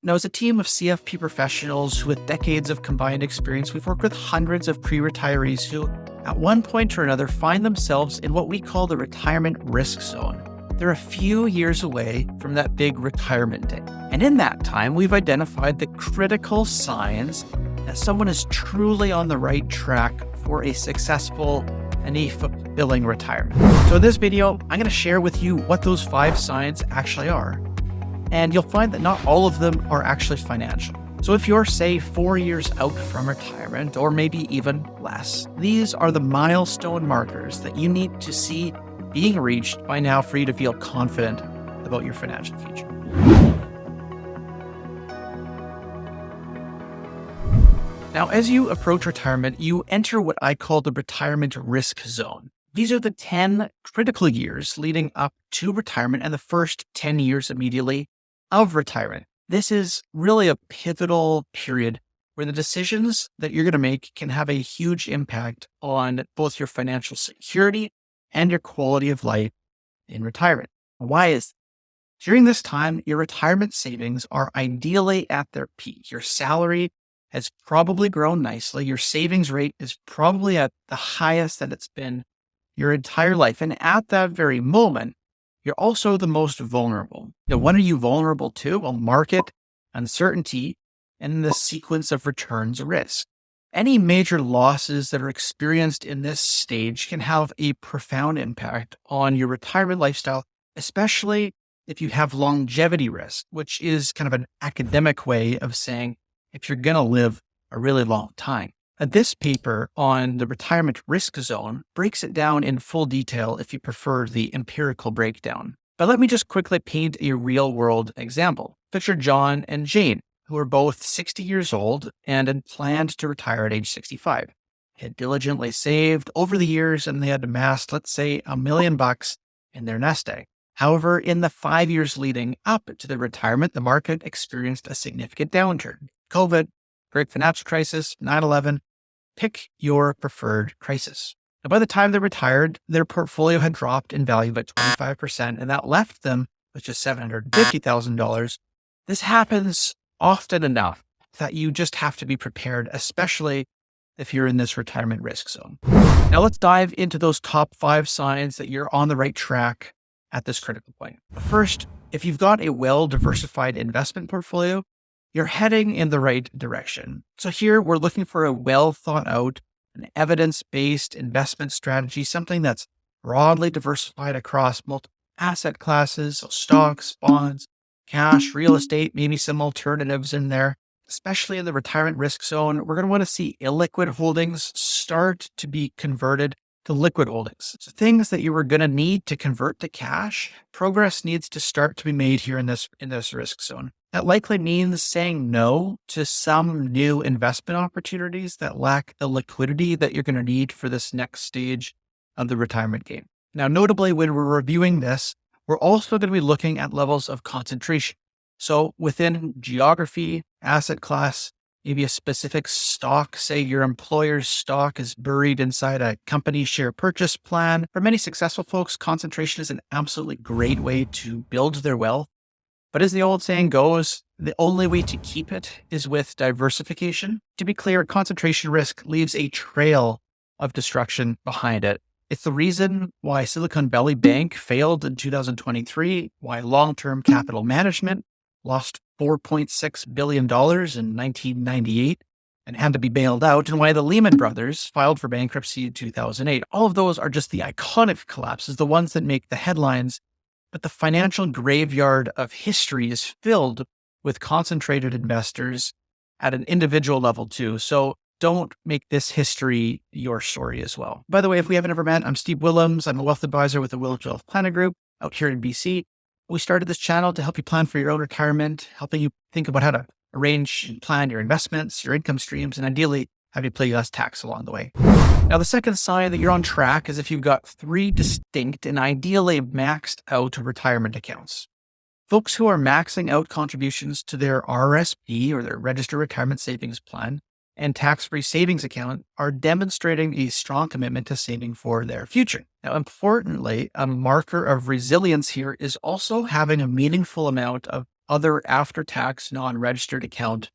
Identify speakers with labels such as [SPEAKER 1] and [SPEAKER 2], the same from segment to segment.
[SPEAKER 1] Now, as a team of CFP professionals with decades of combined experience, we've worked with hundreds of pre-retirees who, at one point or another, find themselves in what we call the retirement risk zone. They're a few years away from that big retirement day. And in that time, we've identified the critical signs that someone is truly on the right track for a successful and a fulfilling retirement. So in this video, I'm going to share with you what those 5 signs actually are. And you'll find that not all of them are actually financial. So if you're, say, 4 years out from retirement, or maybe even less, these are the milestone markers that you need to see being reached by now for you to feel confident about your financial future. Now, as you approach retirement, you enter what I call the retirement risk zone. These are the 10 critical years leading up to retirement and the first 10 years immediately of retirement. This is really a pivotal period where the decisions that you're going to make can have a huge impact on both your financial security and your quality of life in retirement. Why is that? During this time, your retirement savings are ideally at their peak. Your salary has probably grown nicely. Your savings rate is probably at the highest that it's been your entire life. And at that very moment, you're also the most vulnerable. Now, when are you vulnerable to? Well, market uncertainty and the sequence of returns risk. Any major losses that are experienced in this stage can have a profound impact on your retirement lifestyle, especially if you have longevity risk, which is kind of an academic way of saying if you're going to live a really long time. This paper on the retirement risk zone breaks it down in full detail if you prefer the empirical breakdown. But let me just quickly paint a real world example. Picture John and Jane, who are both 60 years old and had planned to retire at age 65. They had diligently saved over the years and they had amassed, let's say, $1 million in their nest egg. However, in the 5 years leading up to the retirement, the market experienced a significant downturn. COVID, great financial crisis, 9/11, pick your preferred crisis. Now, by the time they retired, their portfolio had dropped in value by 25%, and that left them with just $750,000. This happens often enough that you just have to be prepared, especially if you're in this retirement risk zone. Now let's dive into those top 5 signs that you're on the right track at this critical point. First, if you've got a well-diversified investment portfolio, you're heading in the right direction. So here we're looking for a well thought out and evidence-based investment strategy, something that's broadly diversified across multiple asset classes, so stocks, bonds, cash, real estate, maybe some alternatives in there. Especially in the retirement risk zone, we're going to want to see illiquid holdings start to be converted to liquid holdings. So things that you were going to need to convert to cash, progress needs to start to be made here in this risk zone. That likely means saying no to some new investment opportunities that lack the liquidity that you're going to need for this next stage of the retirement game. Now, notably, when we're reviewing this, we're also going to be looking at levels of concentration. So within geography, asset class, maybe a specific stock, say your employer's stock is buried inside a company share purchase plan. For many successful folks, concentration is an absolutely great way to build their wealth. But as the old saying goes, the only way to keep it is with diversification. To be clear, concentration risk leaves a trail of destruction behind it. It's the reason why Silicon Valley Bank failed in 2023, why long-term capital management lost $4.6 billion in 1998 and had to be bailed out, and why the Lehman Brothers filed for bankruptcy in 2008. All of those are just the iconic collapses, the ones that make the headlines. But the financial graveyard of history is filled with concentrated investors at an individual level too. So don't make this history your story as well. By the way, if we haven't ever met, I'm Steve Willems. I'm a wealth advisor with the Willems Wealth Planning Group out here in BC. We started this channel to help you plan for your own retirement, helping you think about how to arrange and plan your investments, your income streams, and ideally have you pay less tax along the way. Now, the second sign that you're on track is if you've got 3 distinct and ideally maxed out retirement accounts. Folks who are maxing out contributions to their RSP or their Registered Retirement Savings Plan and tax-free savings account are demonstrating a strong commitment to saving for their future. Now, importantly, a marker of resilience here is also having a meaningful amount of other after-tax non-registered account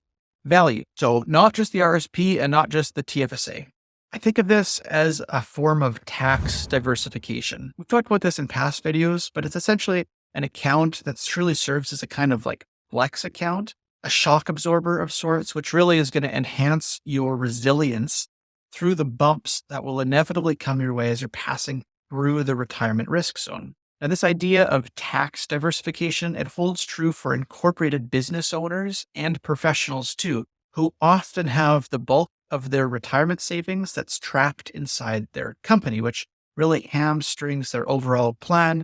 [SPEAKER 1] value. So not just the RSP and not just the TFSA. I think of this as a form of tax diversification. We've talked about this in past videos, but it's essentially an account that truly serves as a kind of like flex account, a shock absorber of sorts, which really is going to enhance your resilience through the bumps that will inevitably come your way as you're passing through the retirement risk zone. Now, this idea of tax diversification, it holds true for incorporated business owners and professionals too, who often have the bulk of their retirement savings that's trapped inside their company, which really hamstrings their overall plan.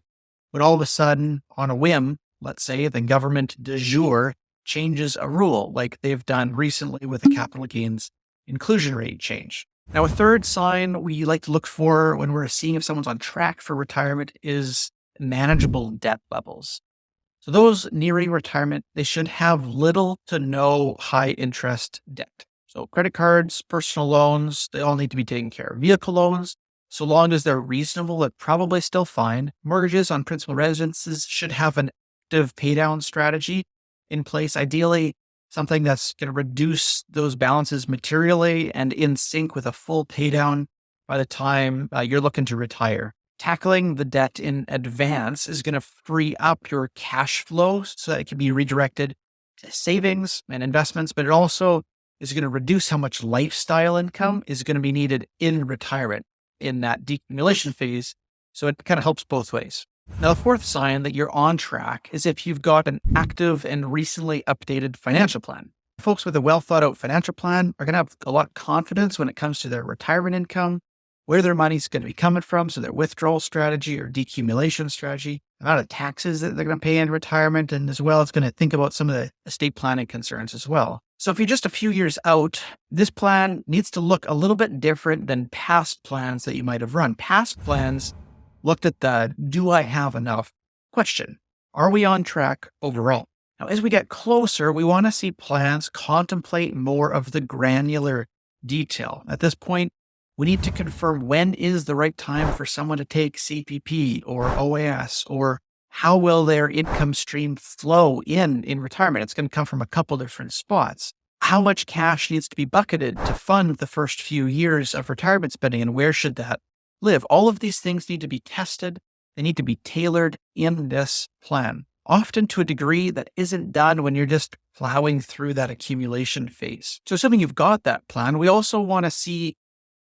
[SPEAKER 1] When all of a sudden, on a whim, let's say the government de jure changes a rule like they've done recently with the capital gains inclusion rate change. Now, a third sign we like to look for when we're seeing if someone's on track for retirement is manageable debt levels. So those nearing retirement, they should have little to no high interest debt. So credit cards, personal loans, they all need to be taken care of. Vehicle loans, so long as they're reasonable, they're probably still fine. Mortgages on principal residences should have an active pay down strategy in place. Ideally, something that's going to reduce those balances materially and in sync with a full pay down by the time you're looking to retire. Tackling the debt in advance is going to free up your cash flow so that it can be redirected to savings and investments, but it also is going to reduce how much lifestyle income is going to be needed in retirement in that decumulation phase. So it kind of helps both ways. Now, the fourth sign that you're on track is if you've got an active and recently updated financial plan. Folks with a well thought out financial plan are going to have a lot of confidence when it comes to their retirement income, where their money's going to be coming from. So their withdrawal strategy or decumulation strategy, the amount of taxes that they're going to pay in retirement. And as well, it's going to think about some of the estate planning concerns as well. So if you're just a few years out, this plan needs to look a little bit different than past plans that you might have run. Past plans looked at the do I have enough question. Are we on track overall? Now, as we get closer, we want to see plans contemplate more of the granular detail. At this point, we need to confirm when is the right time for someone to take CPP or OAS, or how will their income stream flow in retirement? It's going to come from a couple different spots. How much cash needs to be bucketed to fund the first few years of retirement spending, and where should that live? All of these things need to be tested. They need to be tailored in this plan, often to a degree that isn't done when you're just plowing through that accumulation phase. So assuming you've got that plan, we also want to see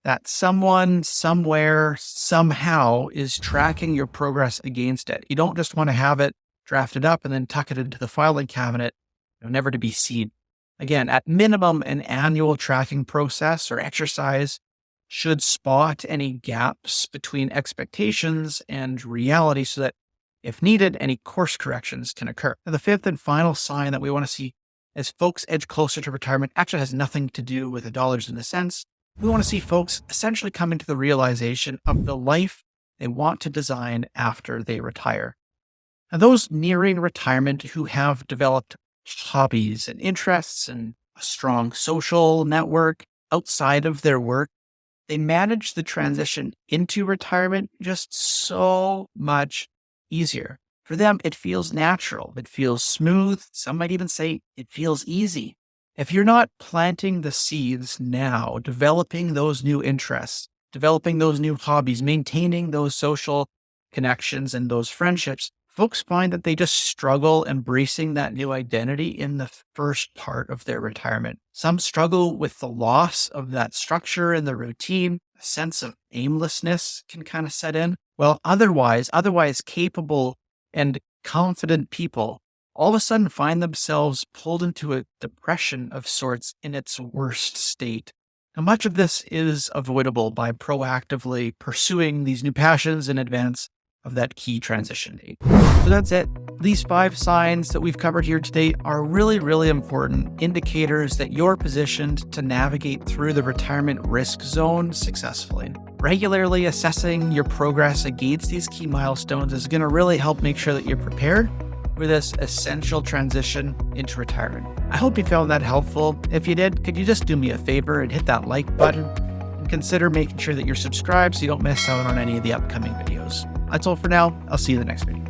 [SPEAKER 1] that someone, somewhere, somehow is tracking your progress against it. You don't just want to have it drafted up and then tuck it into the filing cabinet, never to be seen. Again, at minimum, an annual tracking process or exercise should spot any gaps between expectations and reality so that, if needed, any course corrections can occur. Now, the fifth and final sign that we want to see as folks edge closer to retirement actually has nothing to do with the dollars and the cents. We want to see folks essentially coming to the realization of the life they want to design after they retire. And those nearing retirement who have developed hobbies and interests and a strong social network outside of their work, they manage the transition into retirement just so much easier. For them, it feels natural. It feels smooth. Some might even say it feels easy. If you're not planting the seeds now, developing those new interests, developing those new hobbies, maintaining those social connections and those friendships, folks find that they just struggle embracing that new identity in the first part of their retirement. Some struggle with the loss of that structure and the routine. A sense of aimlessness can kind of set in. Well, otherwise capable and confident people all of a sudden find themselves pulled into a depression of sorts in its worst state. Now, much of this is avoidable by proactively pursuing these new passions in advance of that key transition date. So that's it. These 5 signs that we've covered here today are really, really important indicators that you're positioned to navigate through the retirement risk zone successfully. Regularly assessing your progress against these key milestones is going to really help make sure that you're prepared for this essential transition into retirement. I hope you found that helpful. If you did, could you just do me a favor and hit that like button and consider making sure that you're subscribed so you don't miss out on any of the upcoming videos. That's all for now. I'll see you in the next video.